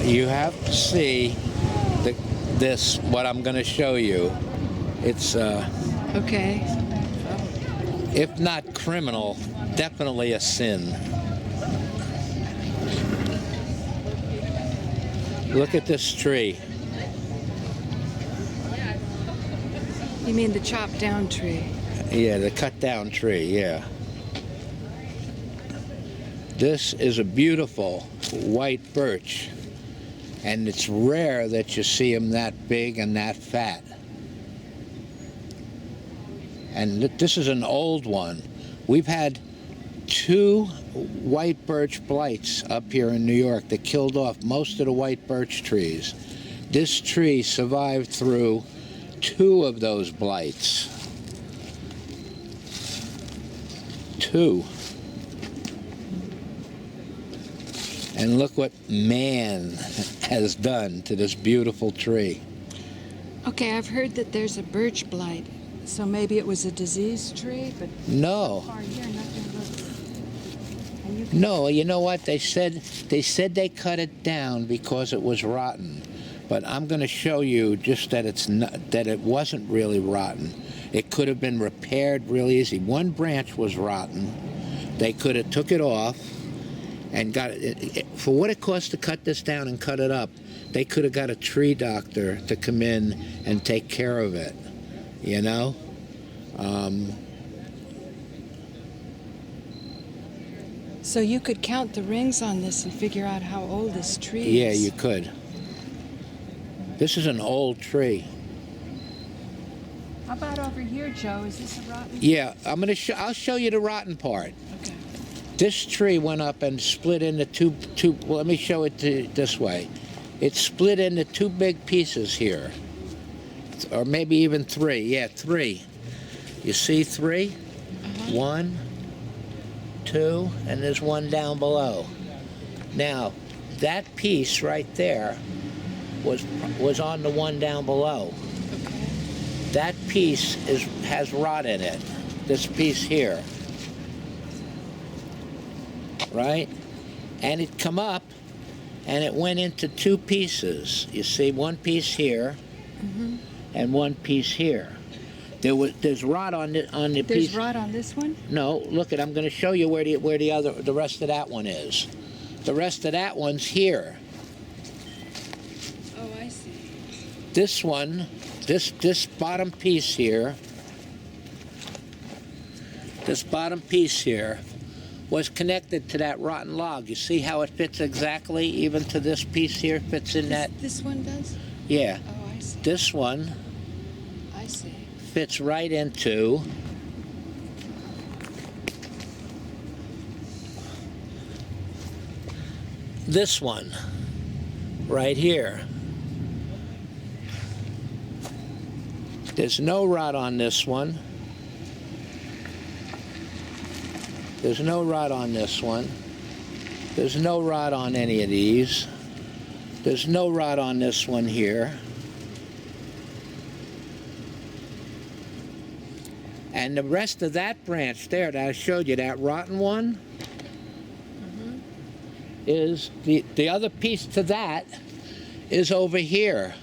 You have to see this, what I'm going to show you. It's, Okay. if not criminal, definitely a sin. Look at this tree. You mean the chopped down tree? Yeah, the cut down tree, yeah. This is a beautiful white birch, and it's rare that you see them that big and that fat. And this is an old one. We've had 2 white birch blights up here in New York that killed off most of the white birch trees. This tree survived through 2 of those blights. 2. And look what man has done to this beautiful tree. Okay, I've heard that there's a birch blight, so maybe it was a diseased tree, but No. far here, nothing looks. And you can No, you know what? They said they cut it down because it was rotten. But I'm going to show you just that it wasn't really rotten. It could have been repaired really easy. One branch was rotten. They could have took it off and got it. For what it cost to cut this down and cut it up, they could have got a tree doctor to come in and take care of it, you know? So you could count the rings on this and figure out how old this tree Yeah, is. you could. This is an old tree. How about over here, Joe? Is this a rotten? Yeah, I'll show you the rotten part. Okay. This tree went up and split into two. Well, let me show it this way. It split into 2 big pieces here, or maybe even 3. Yeah, 3. You see 3? 1, 2, and there's 1 down below. Now, that piece right there was on the one down below. Okay. That piece has rot in it. This piece here. Right? And it come up and it went into 2 pieces. You see, 1 piece here and 1 piece here. There's rot on the piece. There's rot on this one? No, look I'm going to show you where the rest of that one is. The rest of that one's here. Oh, I see. This one, this bottom piece here, was connected to that rotten log. You see how it fits exactly, even to this piece here, fits in that? This one does? Yeah. Oh, I see. This one I see. fits right into this one, right here. There's no rot on this one. There's no rot on this one. There's no rot on any of these. There's no rot on this one here. And the rest of that branch there that I showed you, that rotten one, is the other piece to that is over here.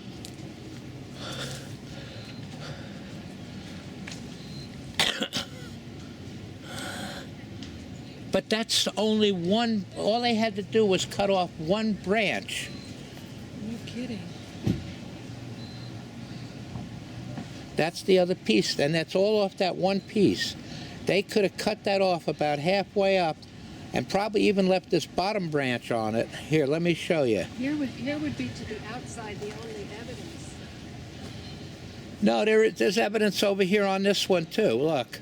But that's only one. All they had to do was cut off 1 branch. No kidding. That's the other piece, and that's all off that 1 piece. They could have cut that off about halfway up and probably even left this bottom branch on it. Here, let me show you. Here would be to the outside the only evidence. No, there's evidence over here on this one too. Look.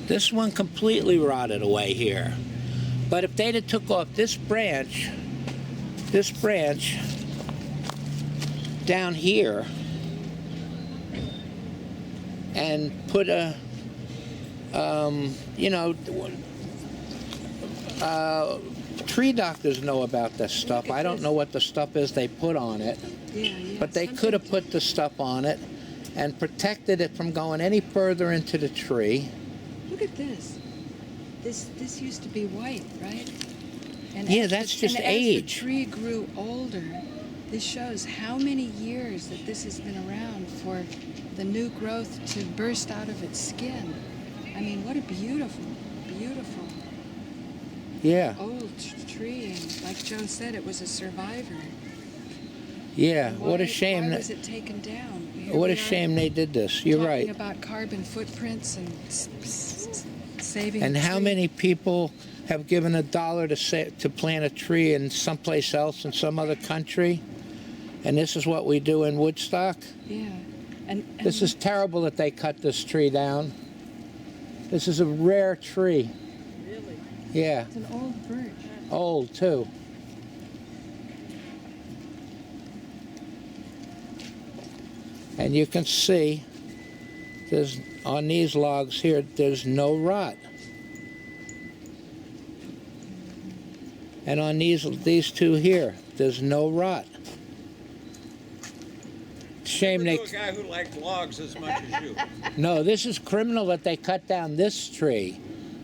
This one completely rotted away here. But if they'd have took off this branch down here, and put a, tree doctors know about this stuff. I don't know what the stuff is they put on it, but they could have put the stuff on it and protected it from going any further into the tree. Look at this. this used to be white, right? And Yeah, as that's the, just and age. As the tree grew older, this shows how many years that this has been around for the new growth to burst out of its skin. I mean, what a beautiful, beautiful Yeah, old tree. And like Joe said, it was a survivor. yeah. And What a why shame was that. it taken down? Here What we a are shame they did this. You're talking right. about carbon footprints and saving And the how tree. many people have given $1 to plant a tree in someplace else in some other country? And this is what we do in Woodstock. Yeah. And This is terrible that they cut this tree down. This is a rare tree. Really? Yeah, it's an old birch. old too. And you can see there's on these logs here, there's no rot. And on these two here, there's no rot. Shame Never they. knew a guy who liked logs as much as you. No, this is criminal that they cut down this tree.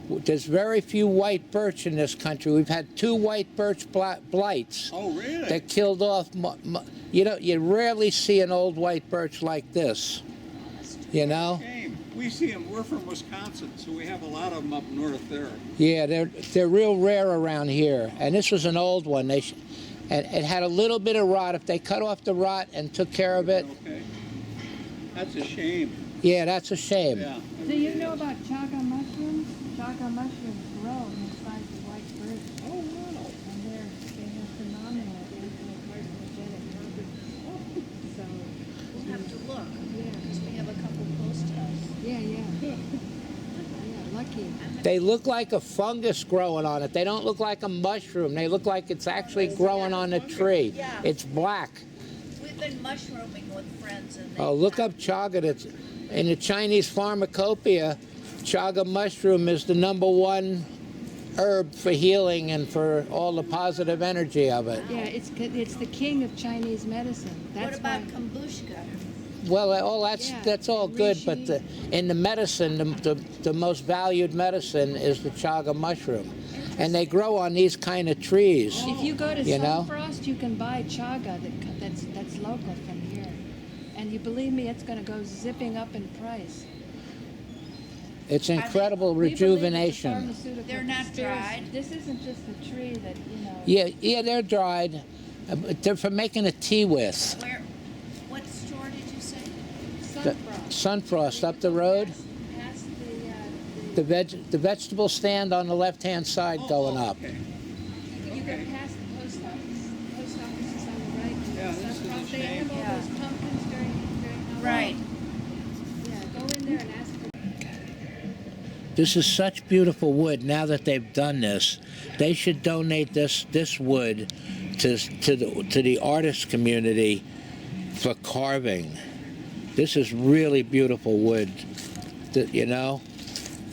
There's very few white birch in this country. We've had 2 white birch blights Oh, really? that killed off. You rarely see an old white birch like this. You know? Shame. We see them. We're from Wisconsin, so we have a lot of them up north there. Yeah, they're real rare around here. And this was an old one. And it had a little bit of rot. If they cut off the rot and took care of it, Okay. That's a shame. yeah, that's a shame. Yeah. Do you know about chaga mushrooms? Chaga mushrooms grow inside the white birch, Oh, wow. and they have phenomenal anti-carcinogenic properties. So, We'll have to look, yeah, because we have a couple close to us. yeah. Yeah, lucky. They look like a fungus growing on it. They don't look like a mushroom. They look like it's actually growing on the tree. Yeah. It's black. We've been mushrooming with friends and they Oh, look up chaga. It's in the Chinese pharmacopoeia. Chaga mushroom is the #1 herb for healing and for all the positive energy of it. Yeah, it's the king of Chinese medicine. That's What about why. kombucha? Well, Yeah, that's all good, but in the medicine, the most valued medicine is the chaga mushroom, and they grow on these kind of trees. If you go to You know? Sunfrost, you can buy chaga that's local from here, and you believe me, it's going to go zipping up in price. It's incredible We believe it's a rejuvenation. pharmaceutical They're not conspiracy. dried? This isn't just a tree that Yeah, they're dried. They're for making a tea with. Where, what store did you say? The Sunfrost. Sunfrost up the road. Past The vegetable stand on the left-hand side going up. Okay. you go past the post office. Post office is on the right. Yeah, this is a Sunfrost, they shame. have all those pumpkins during Halloween. Right. Yeah, go in there and ask for. This is such beautiful wood. Now that they've done this, they should donate this wood to the artist community for carving. This is really beautiful wood. You know,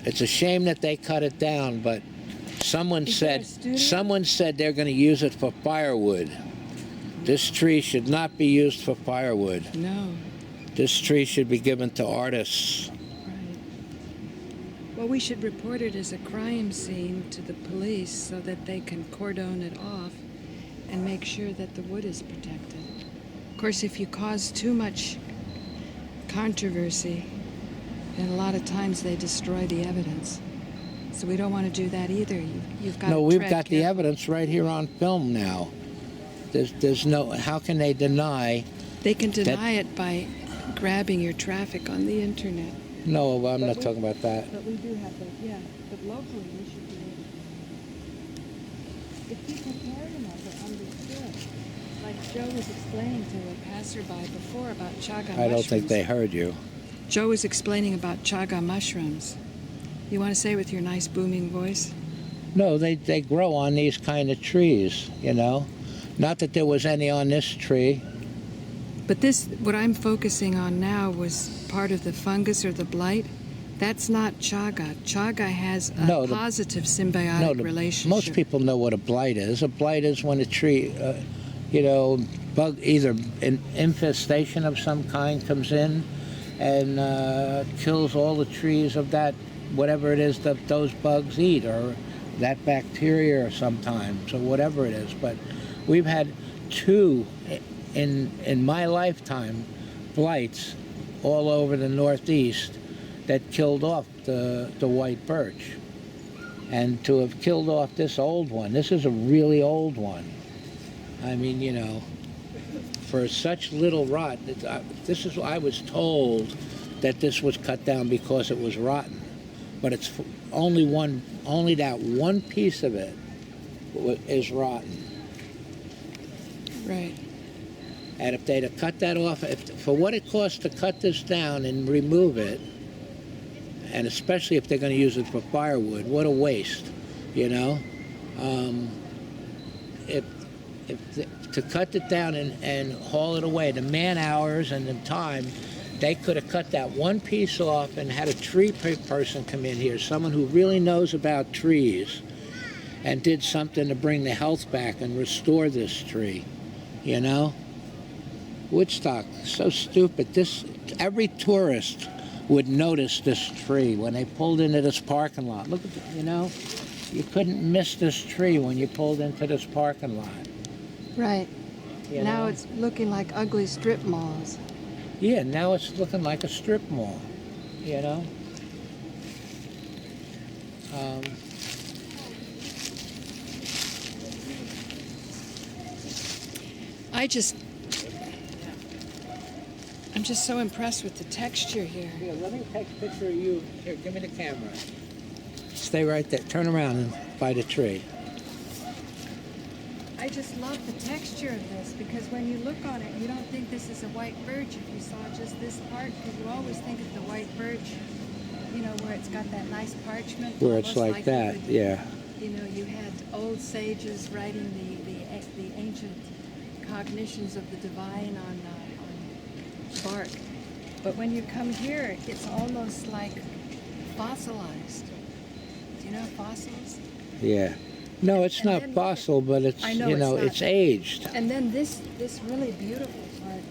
it's a shame that they cut it down, but someone Is there a said studio? they're going to use it for firewood. This tree should not be used for firewood. No. This tree should be given to artists. Right. Well, we should report it as a crime scene to the police so that they can cordon it off and make sure that the wood is protected. Of course, if you cause too much controversy, then a lot of times they destroy the evidence. So we don't want to do that either. You've got No, to we've tread got the carefully. evidence right here on film now. There's no, how can they deny? They can deny it by grabbing your traffic on the internet. No, I'm not talking about that. But we do have that, yeah. But locally, we should be able to. If people cared enough or understood, like Joe was explaining to a passerby before about chaga mushrooms. I don't think they heard you. Joe was explaining about chaga mushrooms. You want to say it with your nice booming voice? No, they grow on these kind of trees, you know. Not that there was any on this tree. But this, what I'm focusing on now, was part of the fungus or the blight. That's not chaga. Chaga has a No, positive symbiotic relationship. Most people know what a blight is. A blight is when a tree, you know, either an infestation of some kind comes in and kills all the trees of that whatever it is that those bugs eat, or that bacteria sometimes, or whatever it is. But we've had two in my lifetime blights all over the Northeast that killed off the white birch. And to have killed off this old one, this is a really old one. I mean, you know, for such little rot, I was told that this was cut down because it was rotten. But it's only that one piece of it is rotten. Right. And if they'd have cut that off, for what it costs to cut this down and remove it, and especially if they're going to use it for firewood, what a waste, you know? To cut it down and haul it away, the man hours and the time, they could have cut that one piece off and had a tree person come in here, someone who really knows about trees, and did something to bring the health back and restore this tree, you know? Woodstock, so stupid. Every tourist would notice this tree when they pulled into this parking lot. Look at the, you know, you couldn't miss this tree when you pulled into this parking lot. Right. You Now know? it's looking like ugly strip malls. Yeah, now it's looking like a strip mall, you know? I'm just so impressed with the texture here. Here, let me take a picture of you. Here, give me the camera. Stay right there. Turn around and by the tree. I just love the texture of this, because when you look on it, you don't think this is a white birch if you saw just this part, because you always think of the white birch, you know, where it's got that nice parchment. Where it's almost like that, you would- yeah. You know, you had old sages writing the ancient cognitions of the divine on bark. But when you come here, it's almost like fossilized. Do you know fossils? Yeah. No, it's And not then- fossil, but it's, I know you it's know, not. it's aged. And then this really beautiful part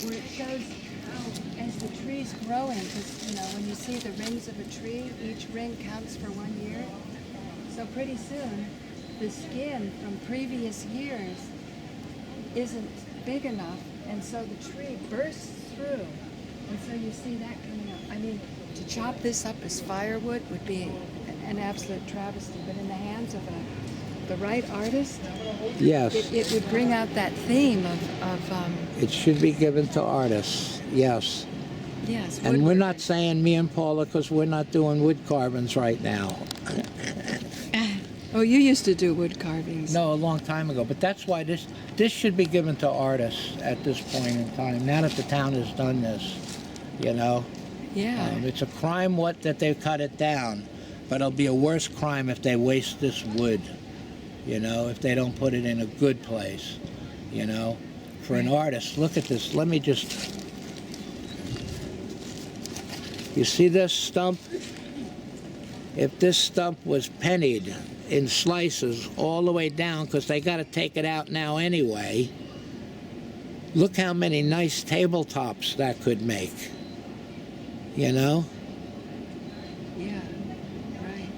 where it shows how as the trees grow in, because you know when you see the rings of a tree, each ring counts for 1 year. So pretty soon, the skin from previous years isn't big enough, and so the tree bursts through, and so you see that coming up. I mean, to chop this up as firewood would be an absolute travesty, but in the hands of the right artist, Yes. it would bring out that theme of It should be given to artists, yes. yes. And we're not woodworking. saying me and Paula because we're not doing wood carvings right now. Oh, you used to do wood carvings. No, a long time ago. But that's why this should be given to artists at this point in time. Now that the town has done this, you know, Yeah. it's a crime that they cut it down, but it'll be a worse crime if they waste this wood. You know, if they don't put it in a good place. You know, for an artist, look at this. Let me just. You see this stump? If this stump was pennied in slices all the way down, because they got to take it out now anyway, look how many nice tabletops that could make. You know? Yeah. Right.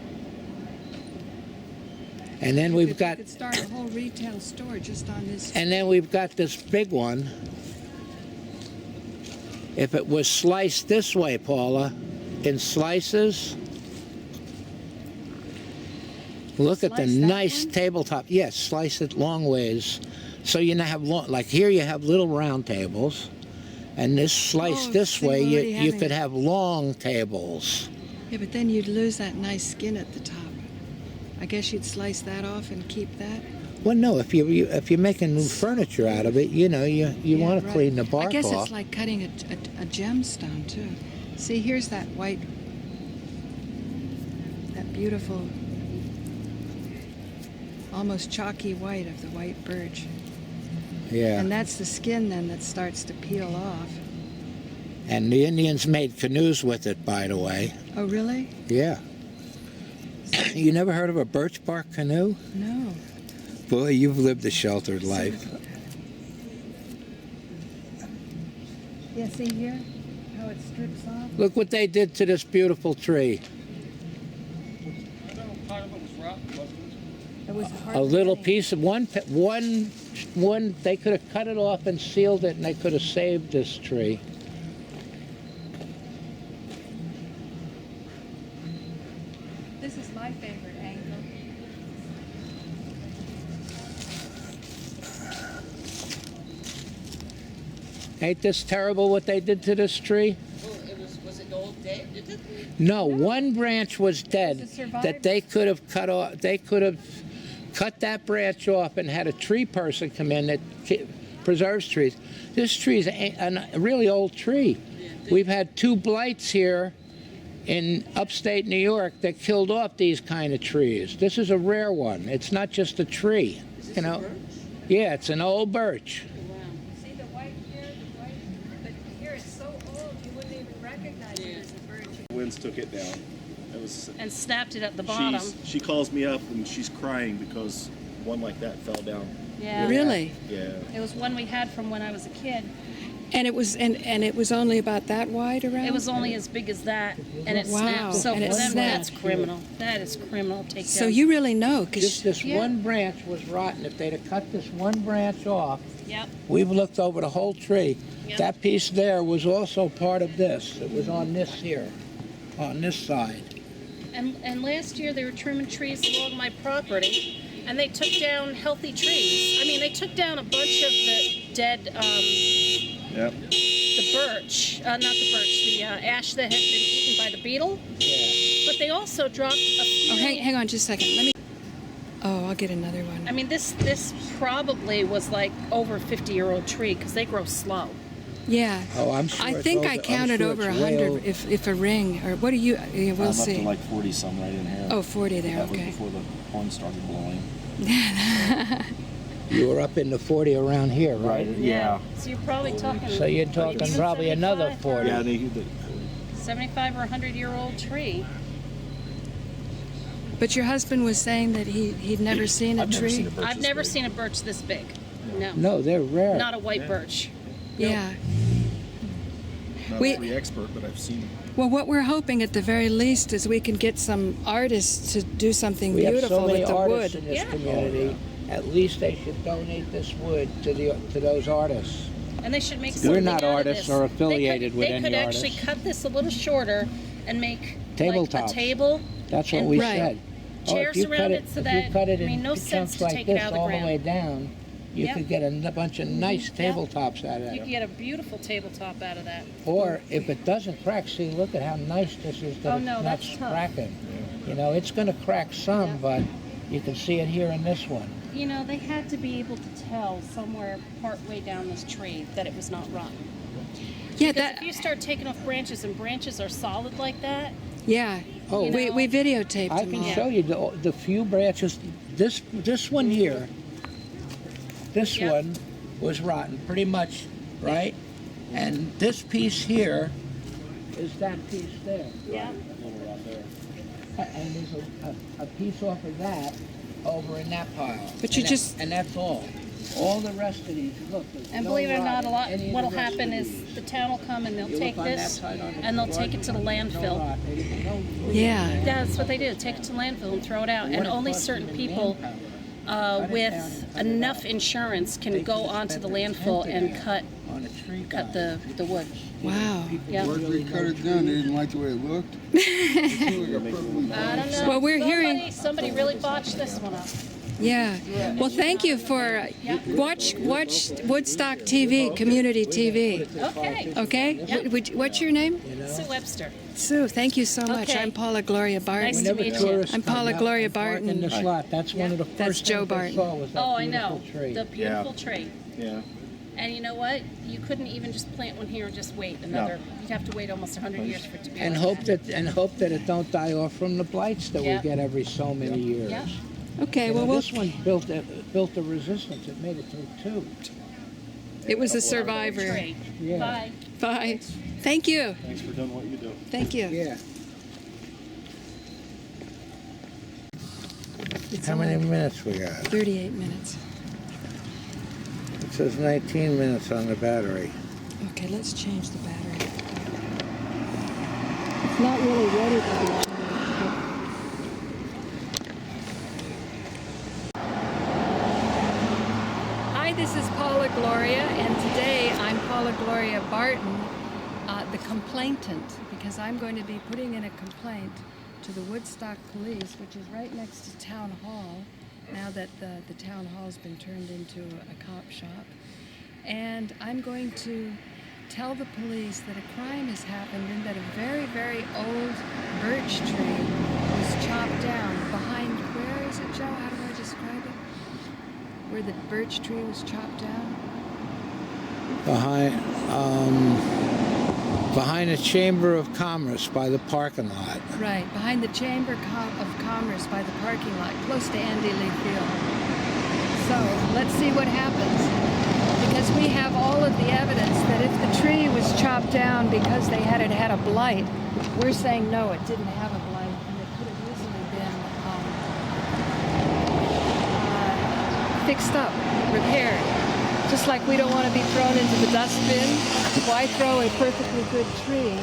And then We we've got, could start a whole retail store just on this. and then we've got this big one. If it was sliced this way, Paula, in slices, look at the Slice that nice one? tabletop. Yes, slice it long ways. So you now have long, like here you have little round tables, and this sliced Oh, this see, way, we're already you having- could have long tables. Yeah, but then you'd lose that nice skin at the top. I guess you'd slice that off and keep that. Well, no, if you're making new furniture out of it, you know, you Yeah, want to right. clean the bark I guess off. it's like cutting a gemstone too. See, here's that white, that beautiful, almost chalky white of the white birch. Yeah. And that's the skin then that starts to peel off. And the Indians made canoes with it, by the way. Oh, really? Yeah. You never heard of a birch bark canoe? No. Boy, you've lived a sheltered life. Yeah, see here? How it strips off? Look what they did to this beautiful tree. It was hard A little to piece of one. They could have cut it off and sealed it, and they could have saved this tree. This is my favorite angle. Ain't this terrible what they did to this tree? Well, was it all dead? No, one branch was dead It was a survivor. that they could have cut off. They could have cut that branch off and had a tree person come in that preserves trees. This tree is a really old tree. We've had 2 blights here in upstate New York that killed off these kind of trees. This is a rare one. It's not just a tree. Is this You know? a birch? Yeah, it's an old birch. Wow. See the white here, but here it's so old you wouldn't even recognize it as a birch. Winds took it down. It was. And snapped it at the bottom. She calls me up and she's crying because one like that fell down. Yeah. Really? Yeah. It was one we had from when I was a kid. And it was and it was only about that wide around? It was only as big as that, and it Wow. snapped. So And for it them, snapped. that's criminal. That is criminal. Take So down. you really know, Just because this Yeah. one branch was rotten. If they'd have cut this one branch off, Yep. we've looked over the whole tree. Yep. That piece there was also part of this. It was on this here, on this side. And last year they were trimming trees along my property, and they took down healthy trees. I mean, they took down a bunch of the dead, Yep. the birch, not the birch, the ash that had been eaten by the beetle. Yeah. But they also dropped a few. oh, hang on just a second. Let me. Oh, I'll get another one. I mean, this probably was like over a 50-year-old tree because they grow slow. Yeah. Oh, I'm sure. I it's think over- I I'm counted sure over it's 100 way if a ring, or what do you, yeah, we'll I'm see. up to like 40 some right in here. Oh, 40 there, That was okay. before the horn started blowing. You were up in the 40 around here, right? Yeah. So you're probably talking. So you're talking even probably another 75 40. Yeah, they 75 or 100-year-old tree. But your husband was saying that he'd never seen a I've never tree. seen a birch I've this never big. seen a birch this big. No. No, they're rare. Not a white birch. Yeah. Not We- a tree expert, but I've seen them. Well, what we're hoping at the very least is we can get some artists to do something We have beautiful so many with the artists wood. in this Yeah. community. At least they should donate this wood to those artists. And they should make We're something not out of artists this. or affiliated with they any could actually artists. cut this a little shorter and make like Tabletops. a table. That's what And- we Right. said. Chairs if you around cut it so if that- you cut it I mean, in no sense chunks to like take it this out of the all the ground. way down, you Yep. could get a bunch of nice Yep. tabletops out of You that. can get a beautiful tabletop out of that. Or if it doesn't crack, see, look at how nice this is that Oh, it's no, not that's tough. cracking. You know, it's going to crack some, Yeah. but you can see it here in this one. You know, they had to be able to tell somewhere part way down this tree that it was not rotten. Yeah, Because that. if you start taking off branches and branches are solid like that, Yeah. Oh, You we know- we videotaped I them can all. show you the few branches. This one here, this Yep. one was rotten, pretty much, right? And this piece here is that piece there. yeah. And there's a piece off of that over in that pile. But you And just- and that's all. All the rest of these, look. there's And no believe it or rot not, in any of the what'll rest happen of is these. the town will come and they'll You take look on that this side on the and they'll take it to the no landfill. rot. No- Yeah. Yeah, that's what they do. Take it to landfill and throw it out. What And it only costs certain them in people manpower. Cut it with down and cut it enough out. insurance They can could go have onto spent the their landfill tent and in cut on a tree cut guy. the wood. Wow. Yeah. Why did we cut it down? They didn't like the way it looked? It looked like a perfectly I don't know. Well, we're hearing- Somebody really botched this one up. Yeah. Well, thank you for watch Woodstock TV, community TV. Okay. Okay. What's your name? Sue Webster. Sue. Thank you so much. Okay. I'm Paula Gloria Barton. Nice to Whenever meet you. tourists I'm come Paula out Gloria and park Barton. in this lot, that's one of the That's first Joe things they Barton. saw was that Oh, I beautiful know. tree. The beautiful tree. Yeah. And you know what? You couldn't even just plant one here and just wait another. You'd have to wait almost 100 years for it to be. And like hope that it don't die off from the blights that Yeah. we get every so many years. Yeah. Okay. You know, Well, we'll. this one built the resistance. It made it through two. It was a survivor. Tree. Yeah. Bye. Bye. Thank you. Thanks for doing what you do. Thank you. Yeah. It's How many only minutes we got? 38 minutes. It says 19 minutes on the battery. Okay, let's change the battery. It's not really ready to be changed. this is Paula Gloria, and today I'm Paula Gloria Barton, the complainant, because I'm going to be putting in a complaint to the Woodstock Police, which is right next to Town Hall, now that the Town Hall's been turned into a cop shop. And I'm going to tell the police that a crime has happened and that a very, very old birch tree was chopped down behind, where is it, Joe? How do I describe it? Where the birch tree was chopped down? Behind the Chamber of Commerce by the parking lot. Right, behind the Chamber of Commerce by the parking lot, close to Andy Lee Field. So let's see what happens. Because we have all of the evidence that if the tree was chopped down because they had a blight, we're saying no, it didn't have a blight, and it could have easily been fixed up, repaired. Just like we don't want to be thrown into the dustbin, why throw a perfectly good tree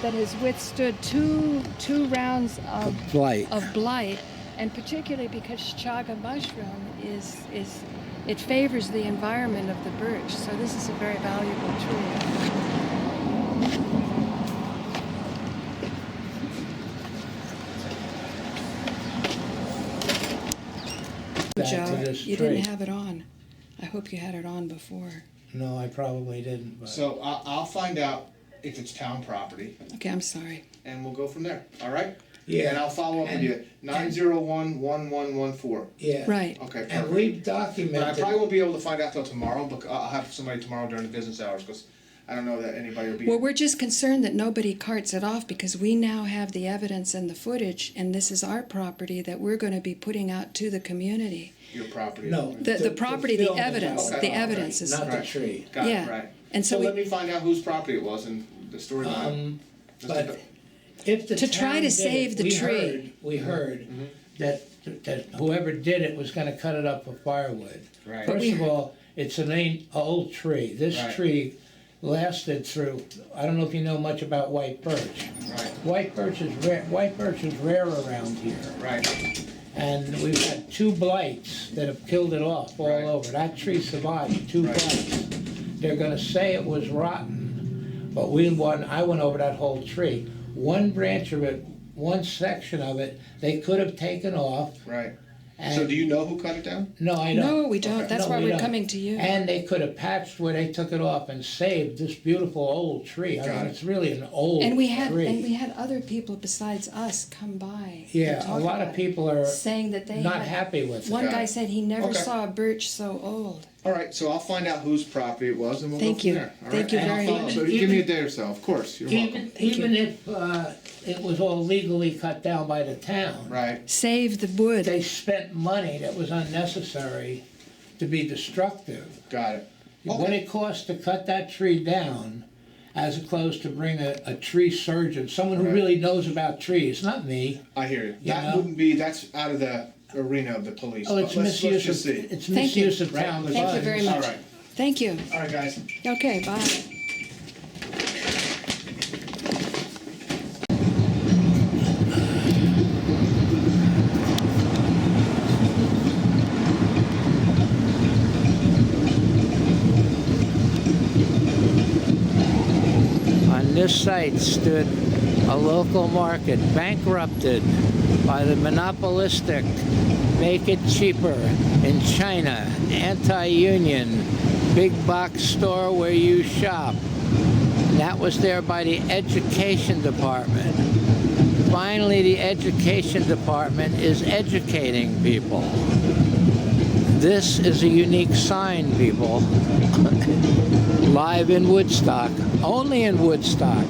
that has withstood two rounds of blight, and particularly because chaga mushroom it favors the environment of the birch, so this is a very valuable tree. Joe, you didn't have it on. I hope you had it on before. No, I probably didn't. But. So I'll find out if it's town property, Okay, I'm sorry. and we'll go from there, all right? Yeah. And I'll follow up with you, 901-1114. Yeah. Right. Okay, And perfect. we've But I documented. probably won't be able to find out till tomorrow, but I'll have somebody tomorrow during the business hours, because I don't know that anybody will be. Well, we're just concerned that nobody carts it off because we now have the evidence and the footage, and this is our property that we're going to be putting out to the community. Your property. No. The property, the film is evidence, out. the evidence is, Not the Right. tree. Got yeah. it, right. And So so let we, me find out whose property it was and the storyline. But if the To try town to did save it, the tree. we heard that whoever did it was going to cut it up for firewood. Right. First of all, it's an old tree. This Right. tree lasted through. I don't know if you know much about white birch. Right, White birch is rare. White birch is rare around here, right, and we've had 2 blights that have killed it off all Right. over. That tree survived 2 Right. blights. They're going to say it was rotten, but I went over that whole tree. One branch of it, one section of it, they could have taken off. right. And So do you know who cut it down? No, I don't. no, we don't. Okay. That's No, why we we're don't. coming to you. And they could have patched where they took it off and saved this beautiful old tree. I Got mean, it. it's really an old And we had tree. other people besides us come by. and Yeah, a talk lot about of it, people are saying that they not had, happy with it. One Got guy it. said he never Okay. saw a birch so old. All right, so I'll find out whose property it was and we'll Thank go from you. there. All Thank right? you And I'll very follow- much. So you give me a day or so, of course, you're welcome. Even if it was all legally cut down by the town, Right, Save the wood. they spent money that was unnecessary to be destructive. got it. What it cost to cut that tree down, as opposed to bring a tree surgeon, someone who Right. really knows about trees, not me. I hear you. You That know? wouldn't be, that's out of the arena of the police. Oh, it's but let's misuse just of see. it's Thank you. misuse of Right? town Let's Thank you funds. very All much. right, Thank you. all right, guys. Okay, bye. On this site stood a local market bankrupted by the monopolistic make it cheaper in China, anti-union, big box store where you shop. And that was there by the education department. Finally, the education department is educating people. This is a unique sign, people. Live in Woodstock, only in Woodstock.